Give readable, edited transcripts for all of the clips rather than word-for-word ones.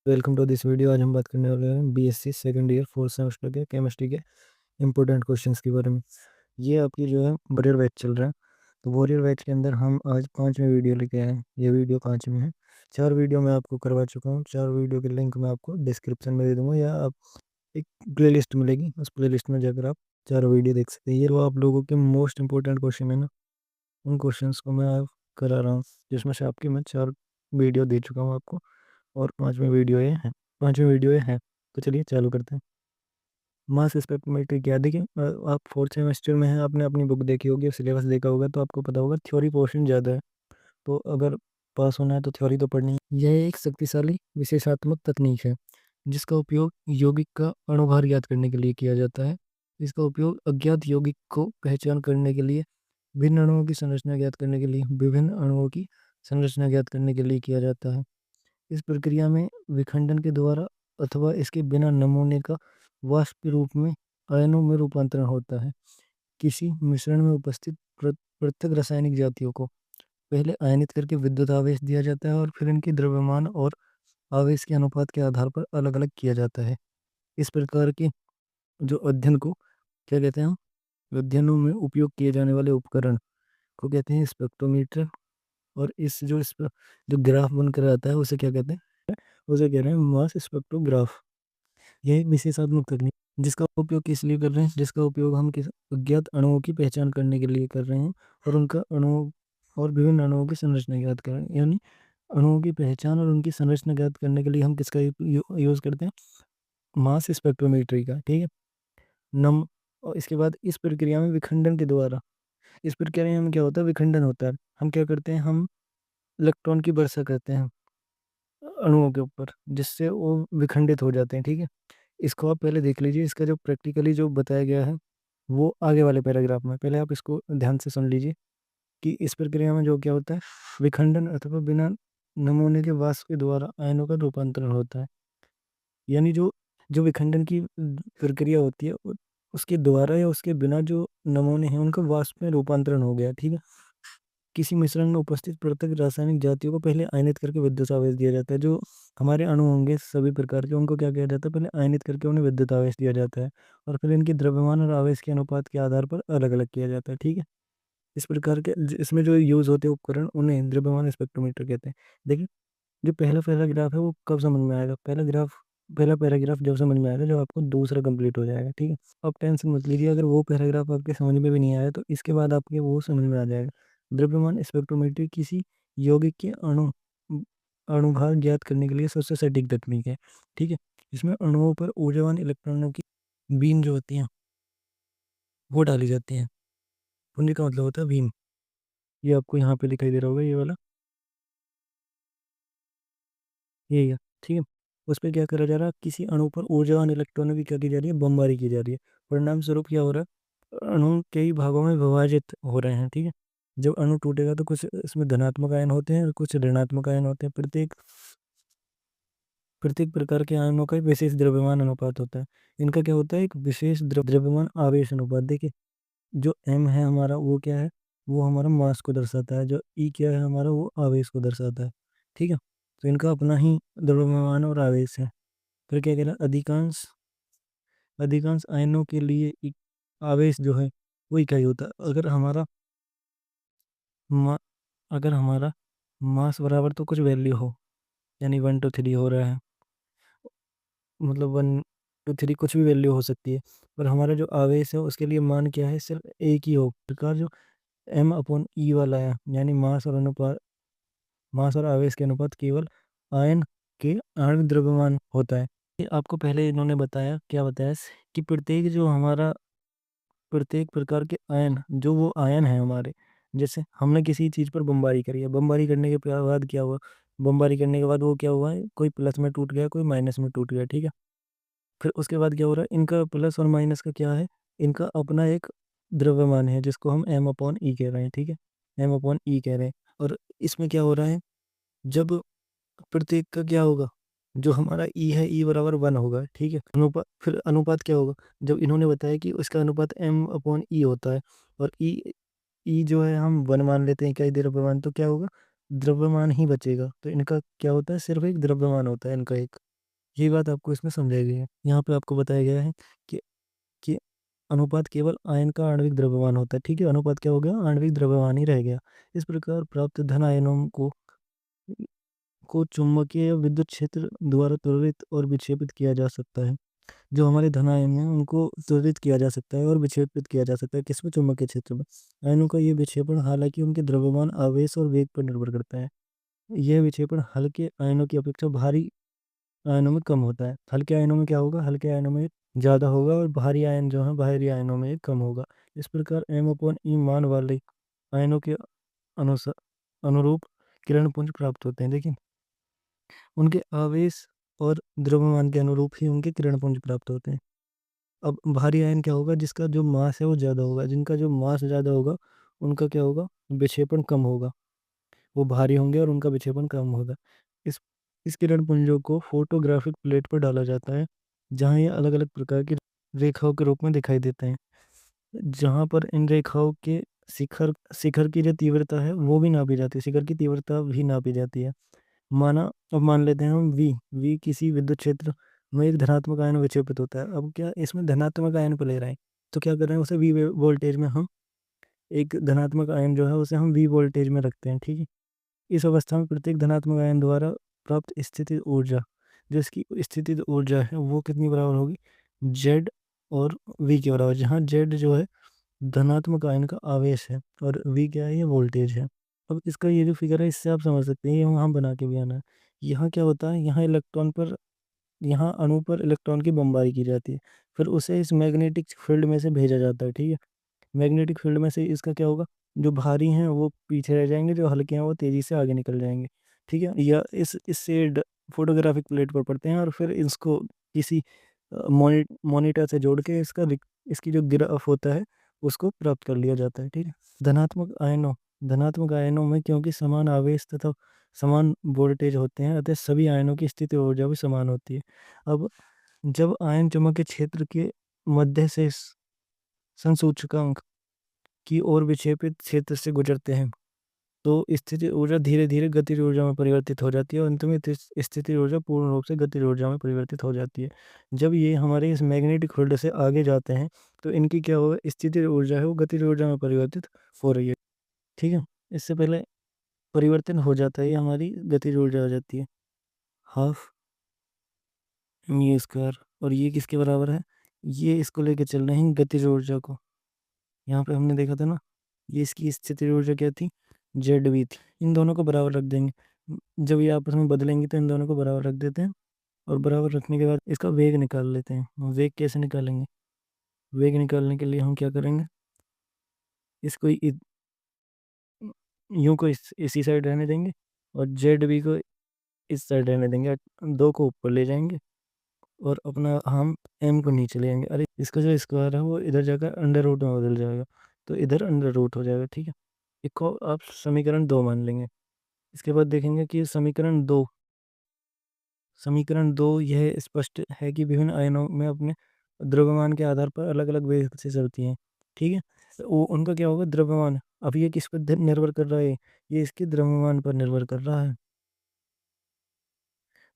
Welcome to this video. आज हम बात करने वाले हैं BSc second year fourth semester के केमिस्ट्री के इंपॉर्टेंट क्वेश्चंस के बारे में। ये आपकी जो है वॉरियर बैच चल रहा है। तो वॉरियर बैच के अंदर हम आज 5वीं वीडियो लेके आए हैं। ये वीडियो 5वीं है। 4 वीडियो मैं आपको करवा चुका हूँ। 4 वीडियो के लिंक मैं आपको डिस्क्रिप्शन में दे दूँगा, या आप एक प्ले लिस्ट मिलेगी, उस प्ले लिस्ट में जाकर आप 4 वीडियो देख सकते हैं। ये वो आप लोगों के मोस्ट इंपॉर्टेंट क्वेश्चन है ना, उन क्वेश्चंस को मैं आप करा रहा हूँ, जिसमें से आपकी मैं 4 वीडियो दे चुका हूँ आपको, और 5वीं वीडियो ये है। तो चलिए चालू करते हैं। मास स्पेक्ट्रोमेट्री क्या, देखिए आप फोर्थ सेमेस्टर में हैं, आपने अपनी बुक देखी होगी, सिलेबस देखा होगा, तो आपको पता होगा थ्योरी पोर्शन ज़्यादा है। तो अगर पास होना है तो थ्योरी तो पढ़नी है। यह एक शक्तिशाली विशेषात्मक तकनीक है जिसका उपयोग यौगिक का अणुभार ज्ञात करने के लिए किया जाता है। इसका उपयोग अज्ञात यौगिक को पहचान करने के लिए, भिन्न अणुओं की संरचना ज्ञात करने के लिए, विभिन्न अणुओं की संरचना ज्ञात करने के लिए किया जाता है। इस प्रक्रिया में विखंडन के द्वारा अथवा इसके बिना नमूने का वाष्प के रूप में आयनों में रूपांतरण होता है। किसी मिश्रण में उपस्थित पृथक रासायनिक जातियों को पहले आयनित करके विद्युत आवेश दिया जाता है और फिर इनके द्रव्यमान और आवेश के अनुपात के आधार पर अलग अलग किया जाता है। इस प्रकार के जो अध्ययन को क्या कहते हैं, हम अध्ययनों में उपयोग किए जाने वाले उपकरण को कहते हैं स्पेक्ट्रोमीटर। और जो ग्राफ बनकर आता है उसे क्या कहते हैं, उसे कह रहे हैं मास स्पेक्ट्रोग्राफ। यह एक विशेषात्मक तकनीक जिसका उपयोग किस लिए कर रहे हैं, जिसका उपयोग हम किस अज्ञात अणुओं की पहचान करने के लिए कर रहे हैं, और उनका अणुओं और विभिन्न अणुओं की संरचना ज्ञात कर रहे हैं। यानी अणुओं की पहचान और उनकी संरचना ज्ञात करने के लिए हम किसका यूज़ करते हैं, मास स्पेक्ट्रोमेट्री का। ठीक है। नम और इसके बाद इस प्रक्रिया में विखंडन के द्वारा, इस प्रक्रिया में क्या होता है, विखंडन होता है। हम क्या करते हैं, हम इलेक्ट्रॉन की वर्षा करते हैं अणुओं के ऊपर, जिससे वो विखंडित हो जाते हैं। ठीक है। इसको आप पहले देख लीजिए, इसका जो प्रैक्टिकली जो बताया गया है वो आगे वाले पैराग्राफ में। पहले आप इसको ध्यान से सुन लीजिए कि इस प्रक्रिया में जो क्या होता है, विखंडन अथवा बिना नमूने के वाष्प के द्वारा आयनों का रूपांतरण होता है। यानी जो जो विखंडन की प्रक्रिया होती है, उसके द्वारा या उसके बिना जो नमूने हैं उनका वाष्प में रूपांतरण हो गया। ठीक है। किसी मिश्रण में उपस्थित पृथक रासायनिक जातियों को पहले आयनित करके विद्युत आवेश दिया जाता है। जो हमारे अणु होंगे सभी प्रकार के, उनको क्या किया जाता है, पहले आयनित करके उन्हें विद्युत आवेश दिया जाता है, और फिर इनके द्रव्यमान और आवेश के अनुपात के आधार पर अलग अलग किया जाता है। ठीक है। इस प्रकार के इसमें जो यूज होते हैं उपकरण, उन्हें द्रव्यमान स्पेक्ट्रोमीटर कहते हैं। देखिए, जो पहला पैराग्राफ है वो कब समझ में आएगा, पहला पैराग्राफ जब समझ में आएगा जब आपको दूसरा कंप्लीट हो जाएगा। ठीक है। आप टेंशन मत लीजिए, अगर वो पैराग्राफ आपके समझ में भी नहीं आया तो इसके बाद आपके वो समझ में आ जाएगा। द्रव्यमान स्पेक्ट्रोमेट्री किसी यौगिक के अणुभार ज्ञात करने के लिए सबसे सटीक तकनीक है। ठीक है। इसमें अणुओं पर ऊर्जावान इलेक्ट्रॉनों की बीम जो होती हैं वो डाली जाती हैं। पुंज का मतलब होता है बीम। ये आपको यहाँ पे दिखाई दे रहा होगा, ये वाला, यही है। ठीक है। उस पर क्या करा जा रहा है, किसी अणु पर ऊर्जावान इलेक्ट्रॉनों की क्या की जा रही है, बमबारी की जा रही है। परिणाम स्वरूप क्या हो रहा है, अणु कई भागों में विभाजित हो रहे हैं। ठीक है। जब अणु टूटेगा तो कुछ इसमें धनात्मक आयन होते हैं और कुछ ऋणात्मक आयन होते हैं। प्रत्येक प्रत्येक प्रकार के आयनों का एक विशेष द्रव्यमान अनुपात होता है। इनका क्या होता है, एक विशेष द्रव्यमान आवेश अनुपात। देखिए, जो एम है हमारा वो क्या है, वो हमारा मास को दर्शाता है। जो ई क्या है हमारा, वो आवेश को दर्शाता है। ठीक है। तो इनका अपना ही द्रव्यमान और आवेश है। फिर क्या कह रहा है, अधिकांश अधिकांश आयनों के लिए आवेश जो है वो इकाई होता है। मा, अगर हमारा मास बराबर तो कुछ वैल्यू हो, यानी 1 to 3 हो रहा है, मतलब 1 to 3 कुछ भी वैल्यू हो सकती है, पर हमारा जो आवेश है उसके लिए मान क्या है, सिर्फ एक ही हो। प्रकार जो M/E वाला है, यानी मास और आवेश के अनुपात केवल आयन के आणविक द्रव्यमान होता है। ये आपको पहले इन्होंने बताया, क्या बताया, कि प्रत्येक प्रकार के आयन, जो वो आयन है हमारे, जैसे हमने किसी चीज़ पर बमबारी करी है, बमबारी करने के बाद क्या हुआ, बमबारी करने के बाद वो क्या हुआ है, कोई प्लस में टूट गया, कोई माइनस में टूट गया। ठीक है। फिर उसके बाद क्या हो रहा है, इनका प्लस और माइनस का क्या है, इनका अपना एक द्रव्यमान है जिसको हम M/E कह रहे हैं। ठीक है। M/E कह रहे हैं। और इसमें क्या हो रहा है, जब प्रत्येक का क्या होगा, जो हमारा ई है, ई बराबर 1 होगा। ठीक है। फिर अनुपात क्या होगा, जब इन्होंने बताया कि उसका अनुपात M/E होता है, और ई जो है हम 1 मान लेते हैं इकाई द्रव्यमान, तो क्या होगा, द्रव्यमान ही बचेगा। तो इनका क्या होता है, सिर्फ एक द्रव्यमान होता है इनका एक। ये बात आपको इसमें समझाई गई है। यहाँ पे आपको बताया गया है कि कि अनुपात केवल आयन का आणविक द्रव्यमान होता है। ठीक है, अनुपात क्या हो गया, आणविक द्रव्यमान ही रह गया। इस प्रकार प्राप्त धन आयनों को चुंबकीय या विद्युत क्षेत्र द्वारा त्वरित और विक्षेपित किया जा सकता है। जो हमारे धन आयन हैं उनको त्वरित किया जा सकता है और विक्षेपित किया जा सकता है, किसमें, चुंबकीय क्षेत्र में। आयनों का ये विक्षेपण हालांकि उनके द्रव्यमान, आवेश और वेग पर निर्भर करता है। यह विक्षेपण हल्के आयनों की अपेक्षा भारी आयनों में कम होता है। हल्के आयनों में क्या होगा, हल्के आयनों में ज़्यादा होगा, और भारी आयन जो है बाहरी आयनों में कम होगा। इस प्रकार M/E मान वाले आयनों के अनुसार अनुरूप किरण पुंज प्राप्त होते हैं। देखिए, उनके आवेश और द्रव्यमान के अनुरूप ही उनके किरण पुंज प्राप्त होते हैं। अब भारी आयन क्या होगा, जिसका जो मास है वो ज़्यादा होगा। जिनका जो मास ज़्यादा होगा उनका क्या होगा, विक्षेपण कम होगा। वो भारी होंगे और उनका विक्षेपण कम होगा। इस इस किरण पुंजों को फोटोग्राफिक प्लेट पर डाला जाता है, जहाँ ये अलग अलग प्रकार की रेखाओं के रूप में दिखाई देते हैं। जहाँ पर इन रेखाओं के शिखर शिखर की जो तीव्रता है वो भी नापी जाती है, शिखर की तीव्रता भी नापी जाती है। माना, अब मान लेते हैं हम वी किसी विद्युत क्षेत्र में एक धनात्मक आयन विक्षेपित होता है। अब क्या इसमें धनात्मक आयन को ले रहे हैं, तो क्या कर रहे हैं, उसे वी वोल्टेज में हम, एक धनात्मक आयन जो है उसे हम वी वोल्टेज में रखते हैं। ठीक है, इस अवस्था में प्रत्येक धनात्मक आयन द्वारा प्राप्त स्थितिज ऊर्जा, जो इसकी स्थितिज ऊर्जा है वो कितनी बराबर होगी, जेड और वी के बराबर। जहाँ जेड जो है धनात्मक आयन का आवेश है और वी क्या है, ये वोल्टेज है। अब इसका ये जो फिगर है इससे आप समझ सकते हैं, ये वहाँ बना के भी आना है। यहाँ क्या होता है, यहाँ इलेक्ट्रॉन पर, यहाँ अणु पर इलेक्ट्रॉन की बमबारी की जाती है, फिर उसे इस मैग्नेटिक फील्ड में से भेजा जाता है। ठीक है, मैग्नेटिक फील्ड में से इसका क्या होगा, जो भारी हैं वो पीछे रह जाएंगे, जो हल्के हैं वो तेजी से आगे निकल जाएंगे। ठीक है, या इससे फोटोग्राफिक प्लेट पर पड़ते हैं और फिर इसको किसी मॉनिटर से जोड़ के इसकी जो ग्राफ होता है उसको प्राप्त कर लिया जाता है। ठीक है, धनात्मक आयनों में क्योंकि समान आवेश तथा समान वोल्टेज होते हैं, अतः सभी आयनों की स्थिति ऊर्जा भी समान होती है। अब जब आयन चुंबकीय क्षेत्र के मध्य से संसूचकांक की ओर विक्षेपित क्षेत्र से गुजरते हैं, तो स्थिति ऊर्जा धीरे धीरे गतिज ऊर्जा में परिवर्तित हो जाती है और अंत में स्थिति ऊर्जा पूर्ण रूप से गतिज ऊर्जा में परिवर्तित हो जाती है। जब ये हमारे इस मैग्नेटिक फील्ड से आगे जाते हैं तो इनकी क्या होगा, स्थिति ऊर्जा है वो गतिज ऊर्जा में परिवर्तित हो रही है। ठीक है, इससे पहले परिवर्तन हो जाता है, ये हमारी गतिज ऊर्जा हो जाती है, हाफ म्यू स्क्वायर। और ये किसके बराबर है, ये इसको लेके चल रहे हैं गतिज ऊर्जा को। यहाँ पे हमने देखा था ना, ये इसकी स्थिति ऊर्जा क्या थी, जेड वी थी। इन दोनों को बराबर रख देंगे। जब ये आपस में बदलेंगे तो इन दोनों को बराबर रख देते हैं, और बराबर रखने के बाद इसका वेग निकाल लेते हैं। वेग कैसे निकालेंगे, वेग निकालने के लिए हम क्या करेंगे, इसको यूं को इसी साइड रहने देंगे और जेड वी को इस साइड रहने देंगे, दो को ऊपर ले जाएंगे और अपना हम एम को नीचे ले आएंगे। अरे इसका जो स्क्वायर है वो इधर जाकर अंडर रूट में बदल जाएगा, तो इधर अंडर रूट हो जाएगा। ठीक है, इसको आप समीकरण 2 मान लेंगे। इसके बाद देखेंगे कि समीकरण दो यह स्पष्ट है कि विभिन्न आयनों में अपने द्रव्यमान के आधार पर अलग अलग वेग से चलती हैं। ठीक है, तो वो उनका क्या होगा, द्रव्यमान। अब ये किस पर निर्भर कर रहा है, ये इसके द्रव्यमान पर निर्भर कर रहा है।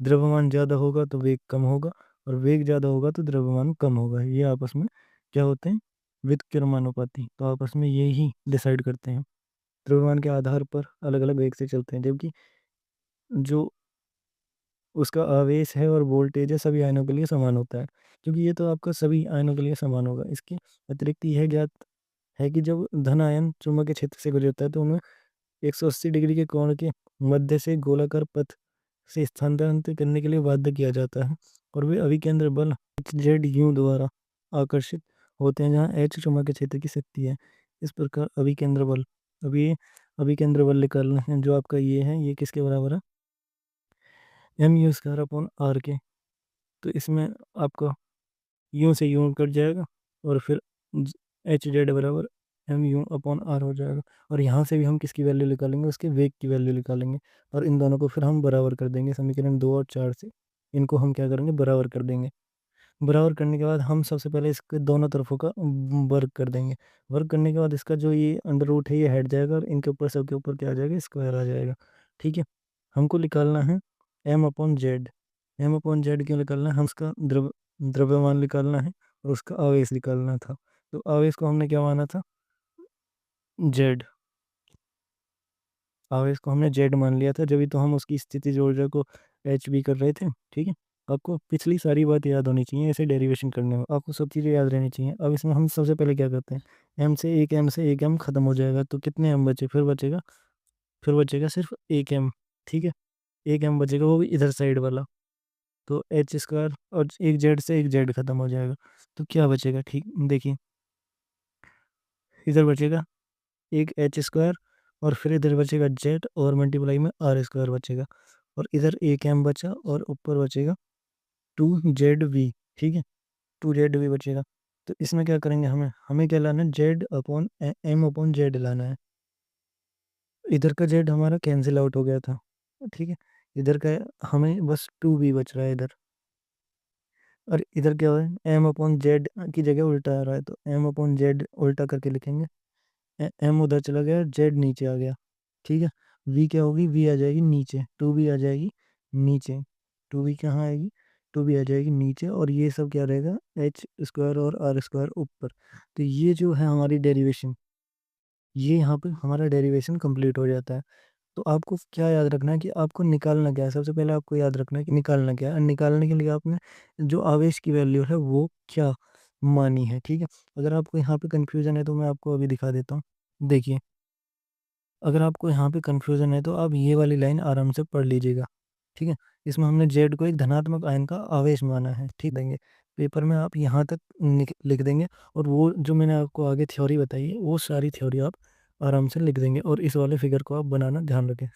द्रव्यमान ज़्यादा होगा तो वेग कम होगा, और वेग ज़्यादा होगा तो द्रव्यमान कम होगा। ये आपस में क्या होते हैं, व्युत्क्रमानुपाती। तो आपस में ये ही डिसाइड करते हैं, द्रव्यमान के आधार पर अलग अलग वेग से चलते हैं। जबकि जो उसका आवेश है और वोल्टेज है सभी आयनों के लिए समान होता है, क्योंकि ये तो आपका सभी आयनों के लिए समान होगा। इसके अतिरिक्त यह ज्ञात है कि जब धन आयन चुंबकीय क्षेत्र से गुजरता है तो उनमें 180 डिग्री के कोण के मध्य से गोलाकार पथ से स्थानांतरित करने के लिए बाध्य किया जाता है, और वे अभिकेंद्र बल जेड यू द्वारा आकर्षित होते हैं, जहाँ एच चुंबकीय क्षेत्र की शक्ति है। इस प्रकार अभिकेंद्र बल, अभी अभिकेंद्र बल निकालना है जो आपका ये है, ये किसके बराबर है, M U square upon R के। तो इसमें आपका यूं से यूं कट जाएगा और फिर एच जेड बराबर एम यू अपॉन आर हो जाएगा। और यहाँ से भी हम किसकी वैल्यू निकालेंगे, उसके वेग की वैल्यू निकालेंगे, और इन दोनों को फिर हम बराबर कर देंगे। समीकरण 2 और 4 से इनको हम क्या करेंगे, बराबर कर देंगे। बराबर करने के बाद हम सबसे पहले इसके दोनों तरफों का वर्क कर देंगे। वर्क करने के बाद इसका जो ये अंडर रूट है ये हट जाएगा, और इनके ऊपर सबके ऊपर क्या आ जाएगा, स्क्वायर आ जाएगा। ठीक है, हमको निकालना है M upon Z. M upon Z क्यों निकालना है, हम उसका द्रव्यमान निकालना है और उसका आवेश निकालना था। तो आवेश को हमने क्या माना था, जेड। आवेश को हमने जेड मान लिया था, जब तो हम उसकी स्थितिज ऊर्जा को एच बी कर रहे थे। ठीक है, आपको पिछली सारी बात याद होनी चाहिए, ऐसे डेरिवेशन करने में आपको सब चीज़ें याद रहनी चाहिए। अब इसमें हम सबसे पहले क्या करते हैं, एम से एक एम खत्म हो जाएगा, तो कितने एम बचे, फिर बचेगा सिर्फ एक एम। ठीक है, एक एम बचेगा, वो भी इधर साइड वाला। तो एच स्क्वायर और एक जेड से एक जेड खत्म हो जाएगा, तो क्या बचेगा, ठीक देखिए, इधर बचेगा एक एच स्क्वायर और फिर इधर बचेगा जेड और मल्टीप्लाई में आर स्क्वायर बचेगा, और इधर एक एम बचा और ऊपर बचेगा टू जेड वी। ठीक है, टू जेड वी बचेगा। तो इसमें क्या करेंगे, हमें हमें क्या लाना है, Z upon M upon Z लाना है। इधर का जेड हमारा कैंसिल आउट हो गया था। ठीक है, इधर का हमें बस टू बी बच रहा है इधर। और इधर क्या है, एम अपॉन जेड की जगह उल्टा आ रहा है, तो एम अपॉन जेड उल्टा करके लिखेंगे। एम उधर चला गया, जेड नीचे आ गया। ठीक है, वी क्या होगी, वी आ जाएगी नीचे, टू बी आ जाएगी नीचे। टू बी कहाँ आएगी, टू बी आ जाएगी नीचे, और ये सब क्या रहेगा, एच स्क्वायर और आर स्क्वायर ऊपर। तो ये जो है हमारी डेरिवेशन, ये यहाँ पे हमारा डेरिवेशन कंप्लीट हो जाता है। तो आपको क्या याद रखना है कि आपको निकालना क्या है, सबसे पहले आपको याद रखना है कि निकालना क्या है, और निकालने के लिए आपने जो आवेश की वैल्यू है वो क्या मानी है। ठीक है, अगर आपको यहाँ पे कंफ्यूजन है तो मैं आपको अभी दिखा देता हूँ। देखिए, अगर आपको यहाँ पे कंफ्यूजन है तो आप ये वाली लाइन आराम से पढ़ लीजिएगा। ठीक है, इसमें हमने जेड को एक धनात्मक आयन का आवेश माना है। ठीक देंगे पेपर में, आप यहाँ तक लिख देंगे, और वो जो मैंने आपको आगे थ्योरी बताई है वो सारी थ्योरी आप आराम से लिख देंगे, और इस वाले फिगर को आप बनाना ध्यान रखें।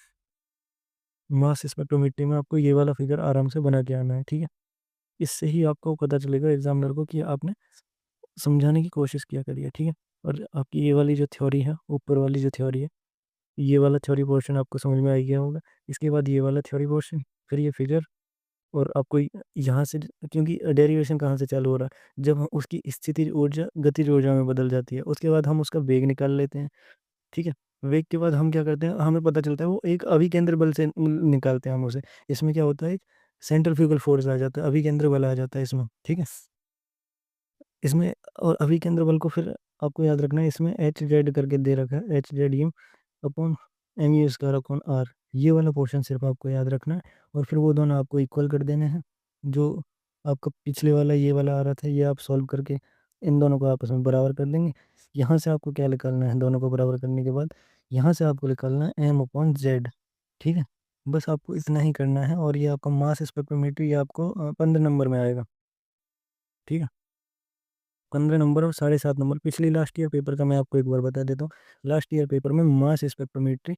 मास स्पेक्ट्रोमेट्री में आपको ये वाला फिगर आराम से बना के आना है। ठीक है, इससे ही आपको पता चलेगा एग्जामिनर को कि आपने समझाने की कोशिश किया करिए। ठीक है, और आपकी ये वाली जो थ्योरी है, ऊपर वाली जो थ्योरी है, ये वाला थ्योरी पोर्शन आपको समझ में आ गया होगा। इसके बाद ये वाला थ्योरी पोर्शन, फिर ये फिगर, और आपको यहाँ से, क्योंकि डेरिवेशन कहाँ से चालू हो रहा है, जब हम उसकी स्थिति ऊर्जा गतिज ऊर्जा में बदल जाती है, उसके बाद हम उसका वेग निकाल लेते हैं। ठीक है, वेग के बाद हम क्या करते हैं, हमें पता चलता है वो एक अभिकेंद्र बल से निकालते हैं हम उसे। इसमें क्या होता है, एक सेंट्रीफ्यूगल फोर्स आ जाता है, अभिकेंद्र बल आ जाता है इसमें। ठीक है, इसमें, और अभिकेंद्र बल को फिर आपको याद रखना है, इसमें एच जेड करके दे रखा है, H Z M upon M U square upon R. ये वाला पोर्शन सिर्फ आपको याद रखना है, और फिर वो दोनों आपको इक्वल कर देने हैं। जो आपका पिछले वाला ये वाला आ रहा था, ये आप सॉल्व करके इन दोनों को आपस में बराबर कर देंगे। यहाँ से आपको क्या निकालना है, दोनों को बराबर करने के बाद यहाँ से आपको निकालना है एम अपॉन जेड। ठीक है, बस आपको इतना ही करना है, और ये आपका मास स्पेक्ट्रोमेट्री, ये आपको 15 नंबर में आएगा। ठीक है, 15 नंबर और 7.5 नंबर। पिछली लास्ट ईयर पेपर का मैं आपको एक बार बता देता हूँ। लास्ट ईयर पेपर में मास स्पेक्ट्रोमेट्री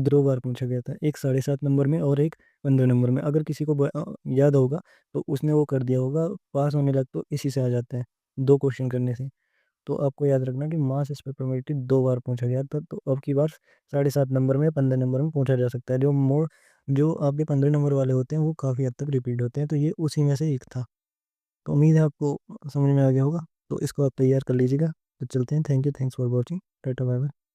2 बार पूछा गया था, एक 7.5 नंबर में और एक 15 नंबर में। अगर किसी को याद होगा तो उसने वो कर दिया होगा, पास होने लग तो इसी से आ जाता है, 2 क्वेश्चन करने से। तो आपको याद रखना कि मास स्पेक्ट्रोमेट्री 2 बार पूछा गया था, तो अब की बार 7.5 नंबर में, 15 नंबर में पूछा जा सकता है। जो आपके 15 नंबर वाले होते हैं वो काफ़ी हद तक रिपीट होते हैं, तो ये उसी में से एक था। तो उम्मीद है आपको समझ में आ गया होगा, तो इसको आप तैयार कर लीजिएगा। तो चलते हैं, thank you, thanks for watching, tata bye bye.